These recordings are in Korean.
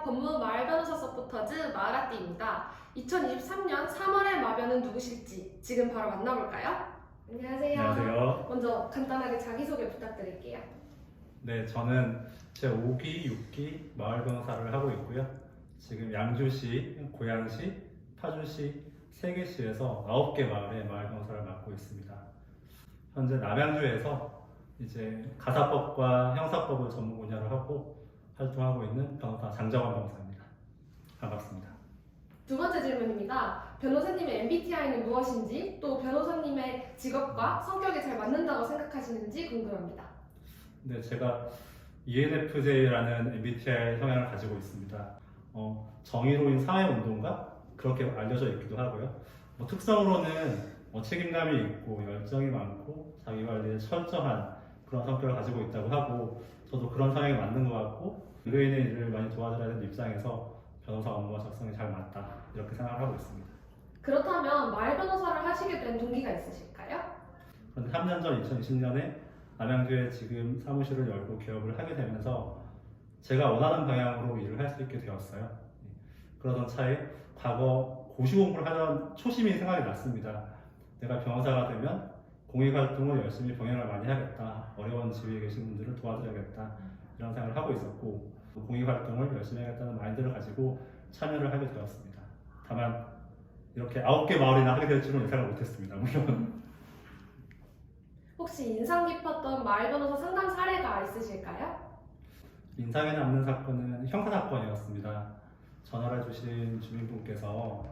안녕하세요. 법무부 마을변호사 서포터즈 마을아띠입니다. 2023년 3월의 마변은 누구실지 지금 바로 만나볼까요? 안녕하세요. 안녕하세요. 먼저 간단하게 자기소개 부탁드릴게요. 네, 저는 제5기, 6기 마을 변호사를 하고 있고요. 지금 양주시, 고양시, 파주시, 세계시에서 9개 마을의 마을 변호사를 맡고 있습니다. 현재 남양주에서 이제 가사법과 형사법을 전문 분야로 하고 활동하고 있는 변호사 장정원 변호사입니다. 반갑습니다. 두 번째 질문입니다. 변호사님의 MBTI는 무엇인지, 또 변호사님의 직업과 성격이 잘 맞는다고 생각하시는지 궁금합니다. 네, 제가 ENFJ라는 MBTI 성향을 가지고 있습니다. 정의로운 사회운동가? 그렇게 알려져 있기도 하고요. 특성으로는 책임감이 있고 열정이 많고 자기관리에 철저한 그런 성격을 가지고 있다고 하고, 저도 그런 성향이 맞는 것 같고 의뢰인의 일을 많이 도와드려야 되는 입장에서 변호사 업무와 적성이 잘 맞다, 이렇게 생각을 하고 있습니다. 그렇다면 마을 변호사를 하시게 된 동기가 있으실까요? 그런데 3년 전 2020년에 남양주에 지금 사무실을 열고 개업을 하게 되면서 제가 원하는 방향으로 일을 할 수 있게 되었어요. 그러던 차에 과거 고시공부를 하던 초심이 생각이 났습니다. 내가 변호사가 되면 공익활동을 열심히 병행을 많이 하겠다, 어려운 지위에 계신 분들을 도와드려야겠다, 이런 생각을 하고 있었고, 공익활동을 열심히 하겠다는 마인드를 가지고 참여를 하게 되었습니다. 다만 이렇게 9개 마을이나 하게 될 줄은 예상을 못했습니다. 물론. 혹시 인상 깊었던 마을 변호사 상담 사례가 있으실까요? 인상에 남는 사건은 형사사건이었습니다. 전화를 주신 주민분께서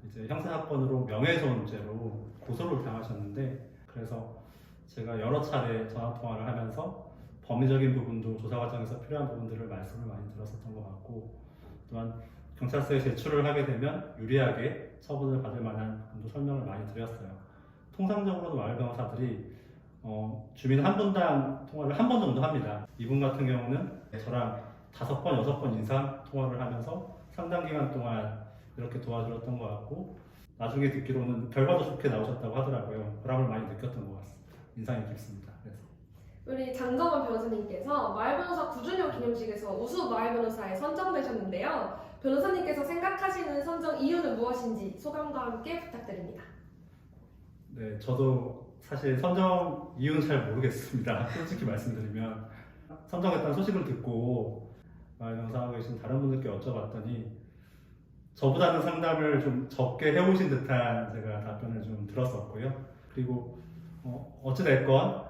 이제 형사사건으로 명예훼손죄로 고소를 당하셨는데, 그래서 제가 여러 차례 전화통화를 하면서 법리적인 부분도 조사 과정에서 필요한 부분들을 말씀을 많이 들었었던 것 같고, 또한 경찰서에 제출을 하게 되면 유리하게 처분을 받을 만한 부분도 설명을 많이 드렸어요. 통상적으로는 마을 변호사들이 주민 한 분당 통화를 한 번 정도 합니다. 이분 같은 경우는 저랑 5번, 6번 이상 통화를 하면서 상당 기간 동안 이렇게 도와주었던 것 같고, 나중에 듣기로는 결과도 좋게 나오셨다고 하더라고요. 보람을 많이 느꼈던 것 같습니다. 인상이 깊습니다. 그래서. 우리 장정원 변호사님께서 마을 변호사 9주년 기념식에서 우수 마을 변호사에 선정되셨는데요. 변호사님께서 생각하시는 선정 이유는 무엇인지 소감과 함께 부탁드립니다. 네, 저도 사실 선정 이유는 잘 모르겠습니다. 솔직히 말씀드리면 선정했다는 소식을 듣고 마을 변호사하고 계신 다른 분들께 여쭤봤더니 저보다는 상담을 좀 적게 해오신 듯한 제가 답변을 좀 들었었고요. 그리고 어찌됐건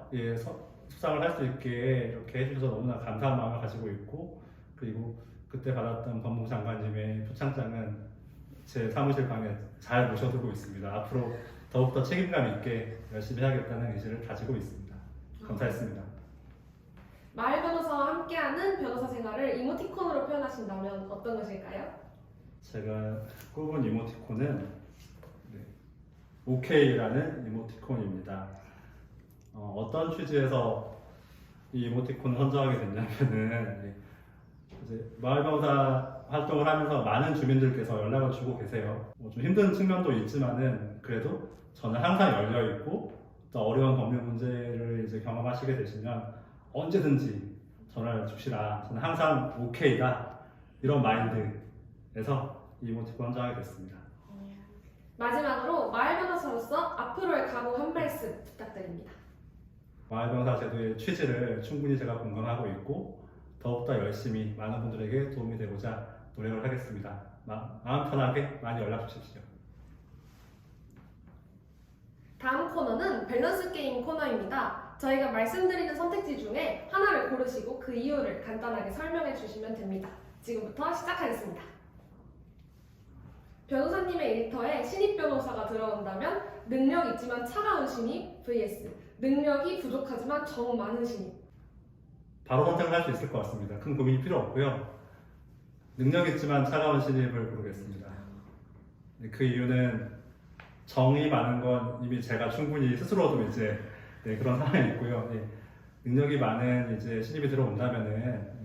수상을 할 수 있게 이렇게 해주셔서 너무나 감사한 마음을 가지고 있고, 그리고 그때 받았던 법무부 장관님의 표창장은 제 사무실 방에 잘 모셔두고 있습니다. 앞으로 더욱더 책임감 있게 열심히 하겠다는 의지를 가지고 있습니다. 감사했습니다. 마을 변호사와 함께하는 변호사 생활을 이모티콘으로 표현하신다면 어떤 것일까요? 제가 꼽은 이모티콘은 OK라는 이모티콘입니다. 어떤 취지에서 이 이모티콘을 선정하게 됐냐면은, 이제 마을 변호사 활동을 하면서 많은 주민들께서 연락을 주고 계세요. 좀 힘든 측면도 있지만은 그래도 저는 항상 열려 있고, 또 어려운 법률 문제를 이제 경험하시게 되시면 언제든지 전화를 주시라, 저는 항상 OK다, 이런 마인드에서 이 이모티콘 선정하게 됐습니다. 마지막으로 마을 변호사로서 앞으로의 각오 한 말씀 부탁드립니다. 마을 변호사 제도의 취지를 충분히 제가 공감하고 있고, 더욱더 열심히 많은 분들에게 도움이 되고자 노력을 하겠습니다. 마음 편하게 많이 연락 주십시오. 다음 코너는 밸런스 게임 코너입니다. 저희가 말씀드리는 선택지 중에 하나를 고르시고 그 이유를 간단하게 설명해 주시면 됩니다. 지금부터 시작하겠습니다. 변호사님의 일터에 신입 변호사가 들어온다면 능력 있지만 차가운 신입 vs 능력이 부족하지만 정 많은 신입. 바로 선택을 할 수 있을 것 같습니다. 큰 고민이 필요 없고요. 능력 있지만 차가운 신입을 고르겠습니다. 그 이유는 정이 많은 건 이미 제가 충분히 스스로도 이제 그런 상황이 있고요. 능력이 많은 이제 신입이 들어온다면은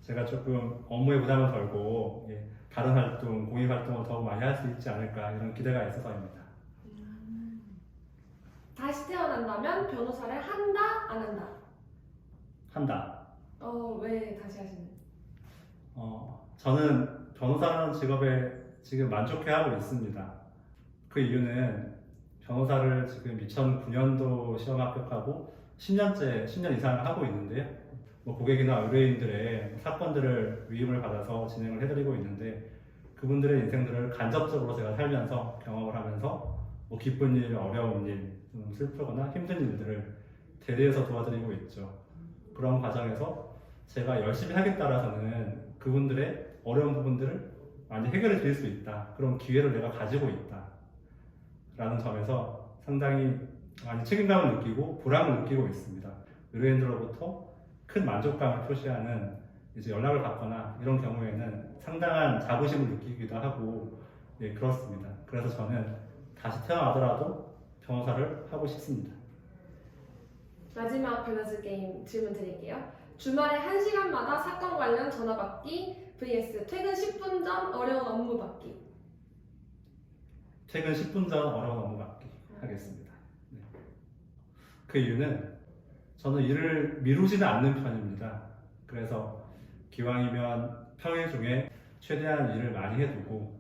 제가 조금 업무에 부담을 덜고 다른 활동, 공익 활동을 더 많이 할 수 있지 않을까, 이런 기대가 있어서입니다. 다시 태어난다면 변호사를 한다, 안 한다? 한다. 왜 다시 하시는? 저는 변호사라는 직업에 지금 만족해하고 있습니다. 그 이유는 변호사를 지금 2009년도 시험 합격하고 10년 이상을 하고 있는데요. 고객이나 의뢰인들의 사건들을 위임을 받아서 진행을 해드리고 있는데 그분들의 인생들을 간접적으로 제가 살면서 경험을 하면서 기쁜 일, 어려운 일, 슬프거나 힘든 일들을 대리해서 도와드리고 있죠. 그런 과정에서 제가 열심히 하겠다라서는 그분들의 어려운 부분들을 많이 해결해 드릴 수 있다. 그런 기회를 내가 가지고 있다. 라는 점에서 상당히 많이 책임감을 느끼고 보람을 느끼고 있습니다. 의뢰인들로부터 큰 만족감을 표시하는 이제 연락을 받거나 이런 경우에는 상당한 자부심을 느끼기도 하고 그렇습니다. 그래서 저는 다시 태어나더라도 변호사를 하고 싶습니다. 마지막 밸런스 게임 질문 드릴게요. 주말에 1시간마다 사건 관련 전화 받기 vs 퇴근 10분 전 어려운 업무 받기. 퇴근 10분 전 어려운 업무 받기 하겠습니다. 네. 그 이유는 저는 일을 미루지는 않는 편입니다. 그래서 기왕이면 평일 중에 최대한 일을 많이 해두고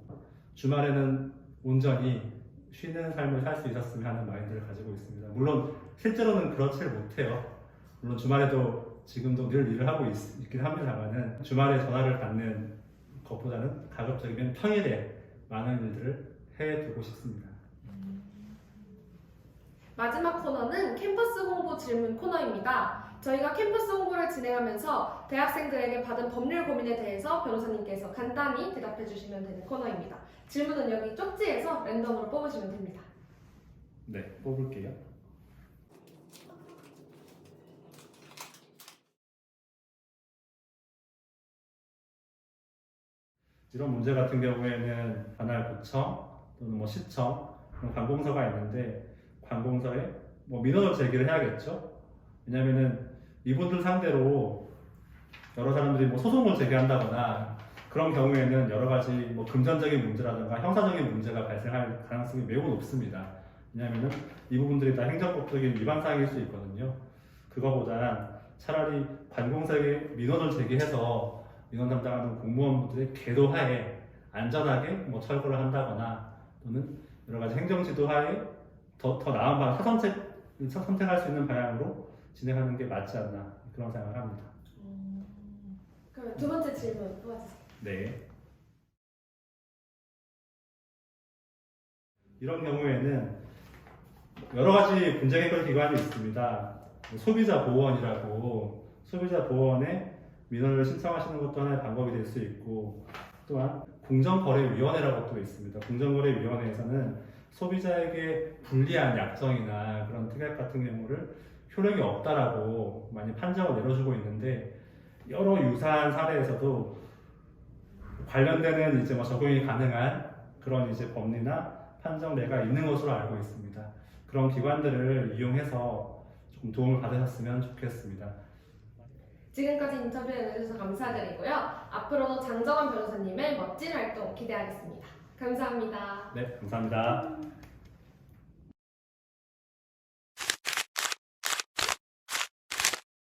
주말에는 온전히 쉬는 삶을 살 수 있었으면 하는 마인드를 가지고 있습니다. 물론 실제로는 그렇지 못해요. 물론 주말에도 지금도 늘 일을 하고 있긴 합니다만은 주말에 전화를 받는 것보다는 가급적이면 평일에 많은 일들을 해두고 싶습니다. 마지막 코너는 캠퍼스 홍보 질문 코너입니다. 저희가 캠퍼스 홍보를 진행하면서 대학생들에게 받은 법률 고민에 대해서 변호사님께서 간단히 대답해 주시면 되는 코너입니다. 질문은 여기 쪽지에서 랜덤으로 뽑으시면 됩니다. 네, 뽑을게요. 이런 문제 같은 경우에는 관할 구청 또는 시청 관공서가 있는데 관공서에 민원을 제기를 해야겠죠. 왜냐면은 이분들 상대로 여러 사람들이 소송을 제기한다거나 그런 경우에는 여러 가지 금전적인 문제라든가 형사적인 문제가 발생할 가능성이 매우 높습니다. 왜냐면은 이 부분들이 다 행정법적인 위반 사항일 수 있거든요. 그거보단 차라리 관공서에 민원을 제기해서 민원 담당하는 공무원분들의 계도하에 안전하게 철거를 한다거나 또는 여러 가지 행정지도 하에 더 나은 방향, 선택할 수 있는 방향으로 진행하는 게 맞지 않나 그런 생각을 합니다. 그럼 두 번째 질문 뽑아주세요. 네. 이런 경우에는 여러 가지 분쟁 해결 기관이 있습니다. 소비자 보호원이라고 소비자 보호원에 민원을 신청하시는 것도 하나의 방법이 될 수 있고 또한 공정거래위원회라고 또 있습니다. 공정거래위원회에서는 소비자에게 불리한 약정이나 그런 특약 같은 경우를 효력이 없다라고 많이 판정을 내려주고 있는데 여러 유사한 사례에서도 관련되는 적용이 가능한 그런 법리나 판정례가 있는 것으로 알고 있습니다. 그런 기관들을 이용해서 조금 도움을 받으셨으면 좋겠습니다. 지금까지 인터뷰에 응해주셔서 감사드리고요. 앞으로도 장정원 변호사님의 멋진 활동 기대하겠습니다. 감사합니다. 네, 감사합니다.